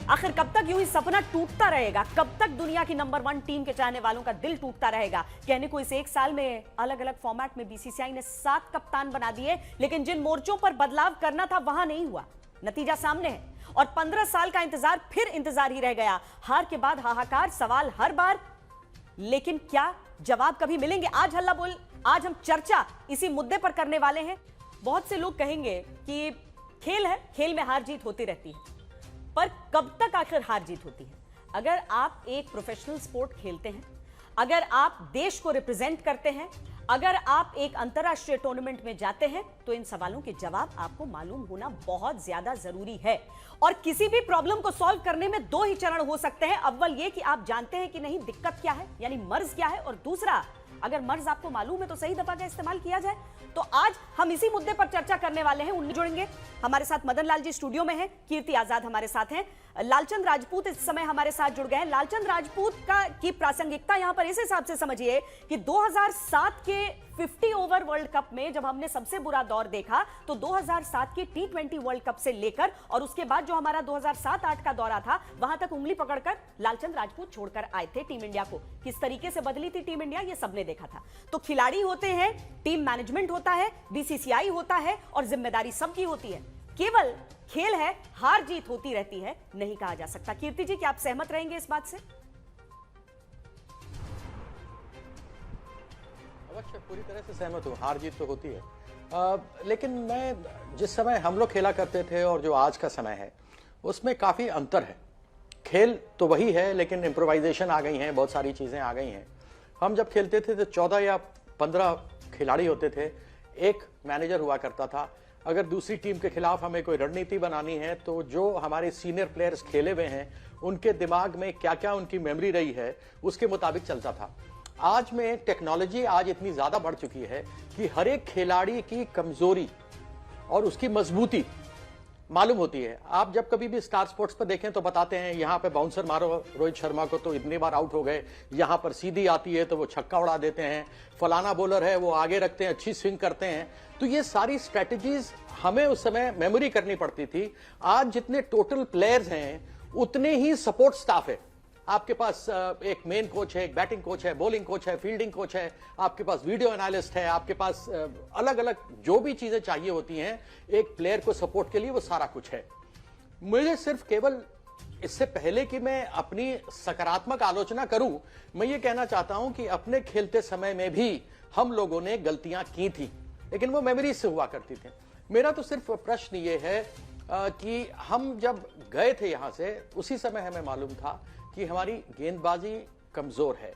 आखिर कब तक यूं ही सपना टूटता रहेगा? कब तक दुनिया की नंबर 1 टीम के चाहने वालों का दिल टूटता रहेगा? कहने को इस एक साल में अलग अलग फॉर्मेट में बीसीसीआई ने 7 कप्तान बना दिए, लेकिन जिन मोर्चों पर बदलाव करना था वहां नहीं हुआ। नतीजा सामने है और 15 साल का इंतजार फिर इंतजार ही रह गया। हार के बाद हाहाकार, सवाल हर बार, लेकिन क्या जवाब कभी मिलेंगे? आज हल्ला बोल, आज हम चर्चा इसी मुद्दे पर करने वाले हैं। बहुत से लोग कहेंगे कि खेल है, खेल में हार जीत होती रहती है, पर कब तक आखिर हार जीत होती है? अगर आप एक प्रोफेशनल स्पोर्ट खेलते हैं, अगर आप देश को रिप्रेजेंट करते हैं, अगर आप एक अंतरराष्ट्रीय टूर्नामेंट में जाते हैं, तो इन सवालों के जवाब आपको मालूम होना बहुत ज्यादा जरूरी है। और किसी भी प्रॉब्लम को सॉल्व करने में 2 ही चरण हो सकते हैं। अव्वल ये कि आप जानते हैं कि नहीं दिक्कत क्या है, यानी मर्ज क्या है, और दूसरा, अगर मर्ज आपको मालूम है तो सही दफा का इस्तेमाल किया जाए। तो आज हम इसी मुद्दे पर चर्चा करने वाले हैं। उन्हें जुड़ेंगे हमारे साथ मदन लाल जी स्टूडियो में हैं, कीर्ति आजाद हमारे साथ हैं, लालचंद राजपूत इस समय हमारे साथ जुड़ गए हैं। लालचंद राजपूत की प्रासंगिकता यहां पर इस हिसाब से समझिए कि 2007 के 50 ओवर वर्ल्ड कप में जब हमने सबसे बुरा दौर देखा, तो 2007 के T20 वर्ल्ड कप से लेकर और उसके बाद जो हमारा 2007-8 का दौरा था, वहां तक उंगली पकड़कर लालचंद राजपूत छोड़कर आए थे टीम इंडिया को। किस तरीके से बदली थी टीम इंडिया, ये सबने देखा था। तो खिलाड़ी होते हैं, टीम मैनेजमेंट होता है, बीसीसीआई होता है और जिम्मेदारी सबकी होती है। केवल खेल है, हार जीत होती रहती है, नहीं कहा जा सकता। कीर्ति जी, क्या आप सहमत रहेंगे इस बात से? अवश्य, पूरी तरह से सहमत हूं। हार जीत तो होती है, लेकिन मैं जिस समय हम लोग खेला करते थे और जो आज का समय है, उसमें काफी अंतर है। खेल तो वही है, लेकिन इम्प्रोवाइजेशन आ गई हैं, बहुत सारी चीजें आ गई हैं। हम जब खेलते थे तो 14 या 15 खिलाड़ी होते थे, एक मैनेजर हुआ करता था। अगर दूसरी टीम के खिलाफ हमें कोई रणनीति बनानी है, तो जो हमारे सीनियर प्लेयर्स खेले हुए हैं, उनके दिमाग में क्या क्या उनकी मेमोरी रही है, उसके मुताबिक चलता था। आज में टेक्नोलॉजी आज इतनी ज्यादा बढ़ चुकी है कि हर एक खिलाड़ी की कमजोरी और उसकी मजबूती मालूम होती है। आप जब कभी भी स्टार स्पोर्ट्स पर देखें तो बताते हैं, यहाँ पे बाउंसर मारो रोहित शर्मा को तो इतनी बार आउट हो गए, यहाँ पर सीधी आती है तो वो छक्का उड़ा देते हैं, फलाना बॉलर है वो आगे रखते हैं, अच्छी स्विंग करते हैं। तो ये सारी स्ट्रेटजीज हमें उस समय मेमोरी करनी पड़ती थी। आज जितने टोटल प्लेयर्स हैं, उतने ही सपोर्ट स्टाफ है। आपके पास एक मेन कोच है, एक बैटिंग कोच है, बॉलिंग कोच है, फील्डिंग कोच है, आपके पास वीडियो एनालिस्ट है, आपके पास अलग अलग जो भी चीजें चाहिए होती हैं एक प्लेयर को सपोर्ट के लिए, वो सारा कुछ है। मुझे सिर्फ केवल इससे पहले कि मैं अपनी सकारात्मक आलोचना करूं, मैं ये कहना चाहता हूं कि अपने खेलते समय में भी हम लोगों ने गलतियां की थी, लेकिन वो मेमोरी से हुआ करती थी। मेरा तो सिर्फ प्रश्न ये है कि हम जब गए थे यहां से, उसी समय हमें मालूम था कि हमारी गेंदबाजी कमजोर है।